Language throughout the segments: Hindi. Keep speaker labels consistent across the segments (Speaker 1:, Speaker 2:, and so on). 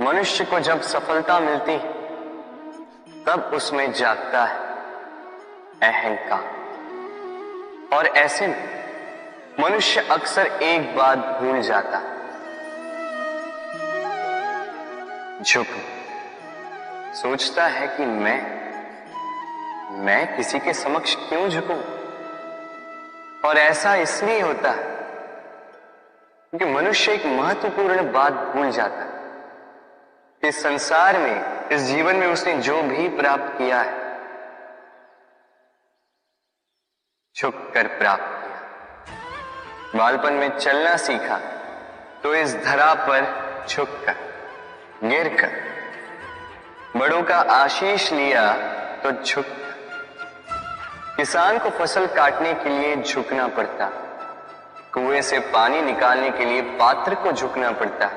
Speaker 1: मनुष्य को जब सफलता मिलती तब उसमें जागता है अहंकार, और ऐसे में मनुष्य अक्सर एक बात भूल जाता है, झुक। सोचता है कि मैं किसी के समक्ष क्यों झुकूं? और ऐसा इसलिए होता है क्योंकि मनुष्य एक महत्वपूर्ण बात भूल जाता है कि इस संसार में, इस जीवन में उसने जो भी प्राप्त किया है, झुक कर प्राप्त किया। बालपन में चलना सीखा तो इस धरा पर झुककर, गिरकर। बड़ों का आशीष लिया तो झुककर। किसान को फसल काटने के लिए झुकना पड़ता, कुएं से पानी निकालने के लिए पात्र को झुकना पड़ता,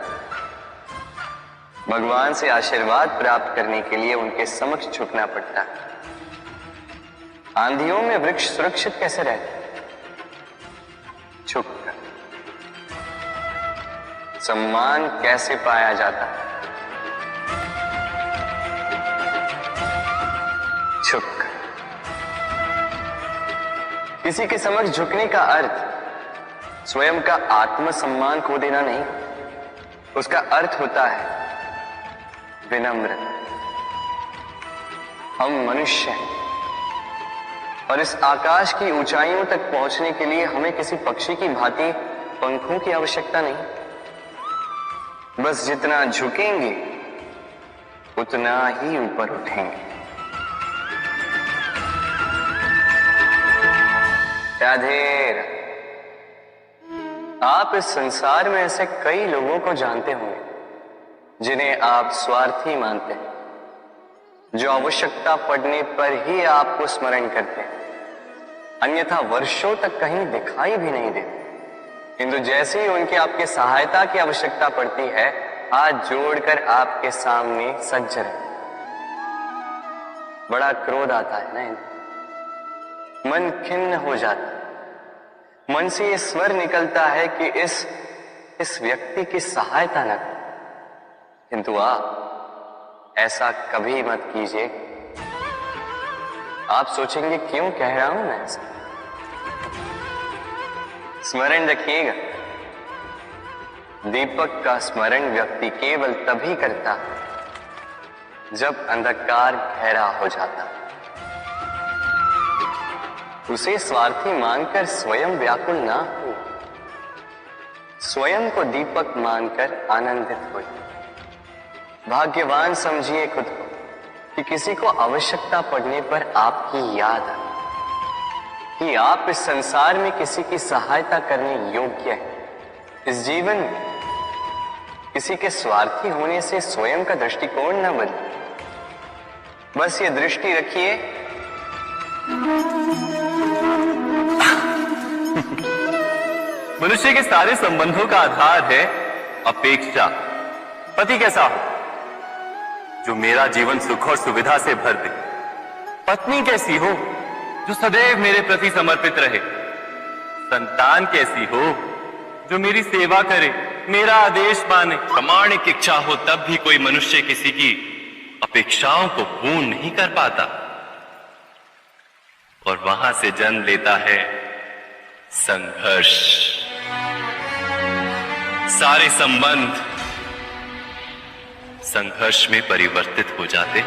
Speaker 1: भगवान से आशीर्वाद प्राप्त करने के लिए उनके समक्ष झुकना पड़ता। आंधियों में वृक्ष सुरक्षित कैसे रहते? झुककर। सम्मान कैसे पाया जाता? झुककर। किसी के समक्ष झुकने का अर्थ स्वयं का आत्मसम्मान खो देना नहीं, उसका अर्थ होता है विनम्र। हम मनुष्य हैं और इस आकाश की ऊंचाइयों तक पहुंचने के लिए हमें किसी पक्षी की भांति पंखों की आवश्यकता नहीं। बस जितना झुकेंगे उतना ही ऊपर उठेंगे। राधे। आप इस संसार में ऐसे कई लोगों को जानते होंगे जिन्हें आप स्वार्थी मानते हैं, जो आवश्यकता पड़ने पर ही आपको स्मरण करते हैं, अन्यथा वर्षों तक कहीं दिखाई भी नहीं देते। किंतु जैसे ही उनकी आपके सहायता की आवश्यकता पड़ती है, हाथ जोड़कर आपके सामने सज्ज रहते। बड़ा क्रोध आता है ना, मन खिन्न हो जाता, मन से ये स्वर निकलता है कि इस व्यक्ति की सहायता न करें। किंतु आप ऐसा कभी मत कीजिए। आप सोचेंगे क्यों कह रहा हूं मैं ऐसा? स्मरण रखिएगा, दीपक का स्मरण व्यक्ति केवल तभी करता जब अंधकार गहरा हो जाता। उसे स्वार्थी मानकर स्वयं व्याकुल ना हो, स्वयं को दीपक मानकर आनंदित हो। भाग्यवान समझिए खुद को कि किसी को आवश्यकता पड़ने पर आपकी याद आए, कि आप इस संसार में किसी की सहायता करने योग्य हैं। इस जीवन में किसी के स्वार्थी होने से स्वयं का दृष्टिकोण न बदले। बस ये दृष्टि रखिए,
Speaker 2: मनुष्य के सारे संबंधों का आधार है अपेक्षा। पति कैसा हो जो मेरा जीवन सुख और सुविधा से भर दे? पत्नी कैसी हो जो सदैव मेरे प्रति समर्पित रहे? संतान कैसी हो जो मेरी सेवा करे, मेरा आदेश माने? प्रामाणिक इच्छा हो तब भी कोई मनुष्य किसी की अपेक्षाओं को पूर्ण नहीं कर पाता, और वहां से जन्म लेता है संघर्ष। सारे संबंध संघर्ष में परिवर्तित हो जाते,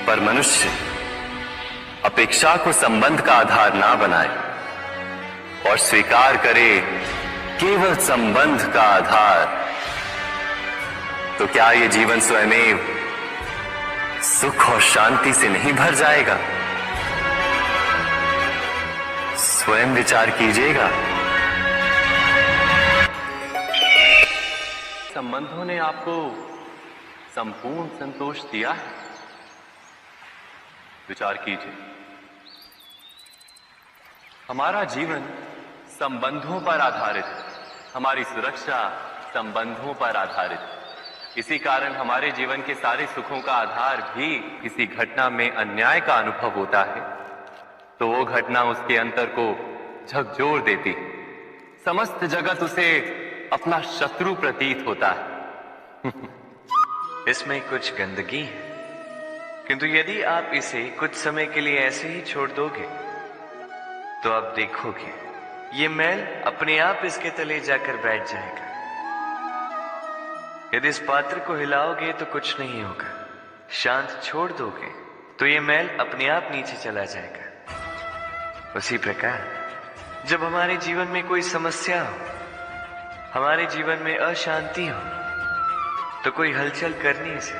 Speaker 2: पर मनुष्य अपेक्षा को संबंध का आधार ना बनाए और स्वीकार करे केवल संबंध का आधार, तो क्या ये जीवन स्वयं सुख और शांति से नहीं भर जाएगा? स्वयं विचार कीजिएगा। संबंधों ने आपको संपूर्ण संतोष दिया है? विचार कीजिए। हमारा जीवन संबंधों पर आधारित है, हमारी सुरक्षा संबंधों पर आधारित है। इसी कारण हमारे जीवन के सारे सुखों का आधार भी किसी घटना में अन्याय का अनुभव होता है, तो वो घटना उसके अंतर को झकझोर देती। समस्त जगत उसे अपना शत्रु प्रतीत होता है।
Speaker 3: इसमें कुछ गंदगी है, किंतु यदि आप इसे कुछ समय के लिए ऐसे ही छोड़ दोगे तो आप देखोगे ये मैल अपने आप इसके तले जाकर बैठ जाएगा। यदि इस पात्र को हिलाओगे तो कुछ नहीं होगा, शांत छोड़ दोगे तो ये मैल अपने आप नीचे चला जाएगा। उसी प्रकार जब हमारे जीवन में कोई समस्या हो, हमारे जीवन में अशांति हो, तो कोई हलचल करने से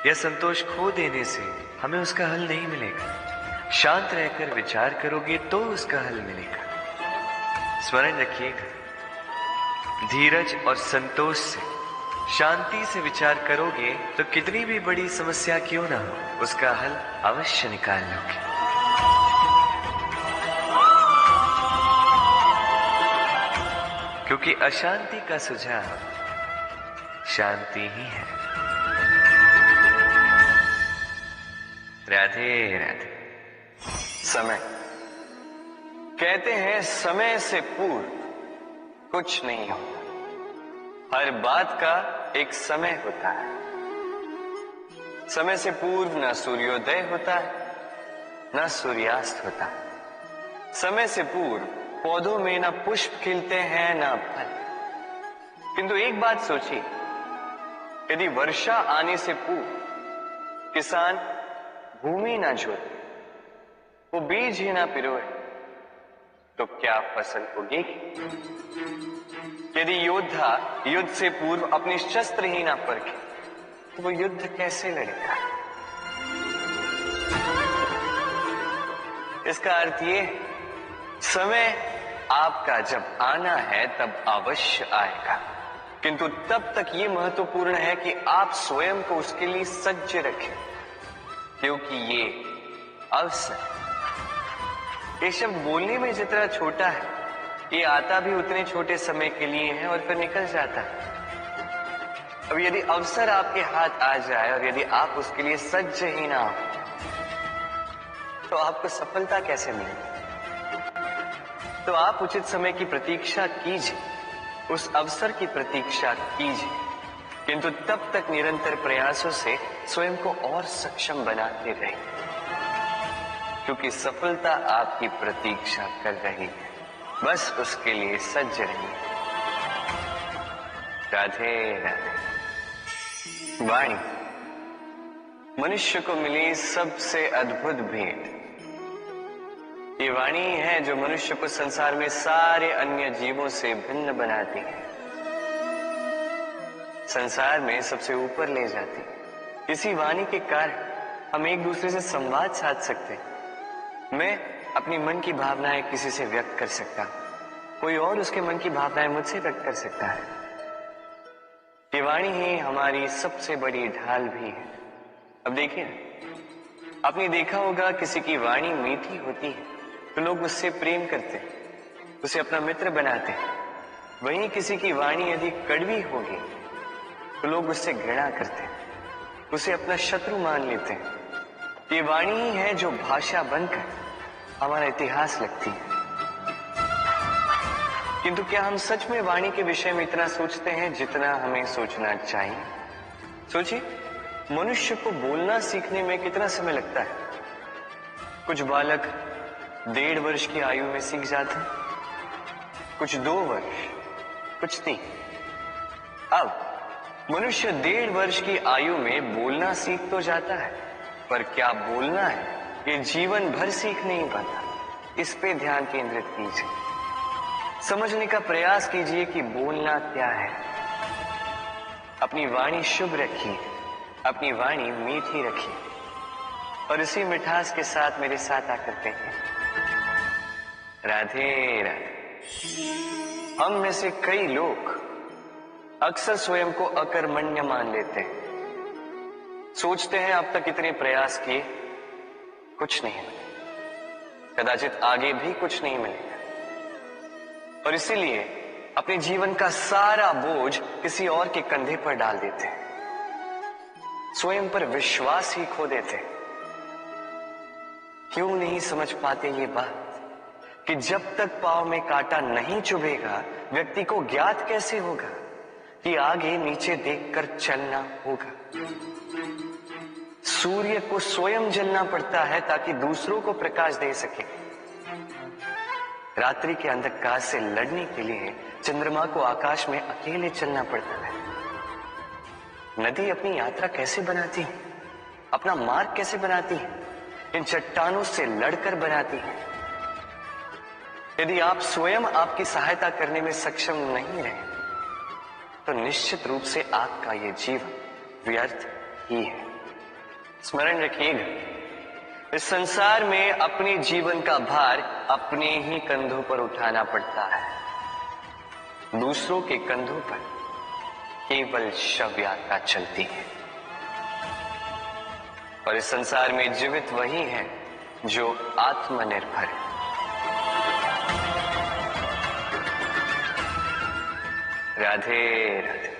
Speaker 3: या संतोष खो देने से हमें उसका हल नहीं मिलेगा। शांत रहकर विचार करोगे तो उसका हल मिलेगा। स्मरण रखिएगा, धीरज और संतोष से, शांति से विचार करोगे तो कितनी भी बड़ी समस्या क्यों ना हो, उसका हल अवश्य निकाल लोगे। क्योंकि अशांति का सुझाव शांति ही है। राधे राधे।
Speaker 1: समय, कहते हैं समय से पूर्व कुछ नहीं होता। हर बात का एक समय होता है। समय से पूर्व न सूर्योदय होता है, न सूर्यास्त होता है। समय से पूर्व पौधों में न पुष्प खिलते हैं न फल। किंतु एक बात सोचिए, यदि वर्षा आने से पूर्व किसान भूमि ना जोते, वो बीज ही ना पिरोए, तो क्या फसल उगेगी? यदि योद्धा युद्ध से पूर्व अपने शस्त्र ही ना परखे, तो वो युद्ध कैसे लड़ेगा? इसका अर्थ ये, समय आपका जब आना है तब अवश्य आएगा, किंतु तब तक ये महत्वपूर्ण है कि आप स्वयं को उसके लिए सज्ज रखें, क्योंकि ये अवसर, ये शब्द बोलने में जितना छोटा है, ये आता भी उतने छोटे समय के लिए है और फिर निकल जाता है। अब यदि अवसर आपके हाथ आ जाए और यदि आप उसके लिए सज्ज ही ना हो, तो आपको सफलता कैसे मिलेगी? तो आप उचित समय की प्रतीक्षा कीजिए, उस अवसर की प्रतीक्षा कीजिए, किंतु तब तक निरंतर प्रयासों से स्वयं को और सक्षम बनाते रहिए, क्योंकि सफलता आपकी प्रतीक्षा कर रही है। बस उसके लिए सज्ज रहिए। राधे राधे। वाणी मनुष्य को मिली सबसे अद्भुत भेंट। ये वाणी है जो मनुष्य को संसार में सारे अन्य जीवों से भिन्न बनाती है, संसार में सबसे ऊपर ले जाती है। इसी वाणी के कारण हम एक दूसरे से संवाद साध सकते हैं। मैं अपनी मन की भावनाएं किसी से व्यक्त कर सकता हूं, कोई और उसके मन की भावनाएं मुझसे व्यक्त कर सकता है। ये वाणी ही हमारी सबसे बड़ी ढाल भी है। अब देखिए, आपने देखा होगा किसी की वाणी मीठी होती है तो लोग उससे प्रेम करते हैं, उसे अपना मित्र बनाते हैं। वहीं किसी की वाणी यदि कड़वी होगी तो लोग उससे घृणा करते हैं, उसे अपना शत्रु मान लेते हैं। ये वाणी ही है जो भाषा बनकर हमारा इतिहास लिखती है। किंतु क्या हम सच में वाणी के विषय में इतना सोचते हैं जितना हमें सोचना चाहिए? सोचिए, मनुष्य को बोलना सीखने में कितना समय लगता है। कुछ बालक 1.5 वर्ष की आयु में सीख जाते हैं, कुछ 2 वर्ष, कुछ 3। अब मनुष्य 1.5 वर्ष की आयु में बोलना सीख तो जाता है, पर क्या बोलना है ये जीवन भर सीख नहीं पाता। इस पे ध्यान केंद्रित कीजिए, समझने का प्रयास कीजिए कि बोलना क्या है। अपनी वाणी शुभ रखिए, अपनी वाणी मीठी रखिए, और इसी मिठास के साथ मेरे साथ आकर कहिए, राधे राधे। हम में से कई लोग अक्सर स्वयं को अकर्मण्य मान लेते हैं, सोचते हैं अब तक इतने प्रयास किए, कुछ नहीं मिला, कदाचित आगे भी कुछ नहीं मिलेगा, और इसीलिए अपने जीवन का सारा बोझ किसी और के कंधे पर डाल देते हैं, स्वयं पर विश्वास ही खो देते हैं। क्यों नहीं समझ पाते ये बात कि जब तक पांव में कांटा नहीं चुभेगा व्यक्ति को ज्ञात कैसे होगा कि आगे नीचे देखकर चलना होगा। सूर्य को स्वयं जलना पड़ता है ताकि दूसरों को प्रकाश दे सके। रात्रि के अंधकार से लड़ने के लिए चंद्रमा को आकाश में अकेले चलना पड़ता है। नदी अपनी यात्रा कैसे बनाती है, अपना मार्ग कैसे बनाती है? इन चट्टानों से लड़कर बनाती है। यदि आप स्वयं आपकी सहायता करने में सक्षम नहीं रहे तो निश्चित रूप से आपका यह जीवन व्यर्थ ही है। स्मरण रखिएगा, इस संसार में अपने जीवन का भार अपने ही कंधों पर उठाना पड़ता है। दूसरों के कंधों पर केवल शव यात्रा चलती है। और इस संसार में जीवित वही है जो आत्मनिर्भर है। राधे राधे।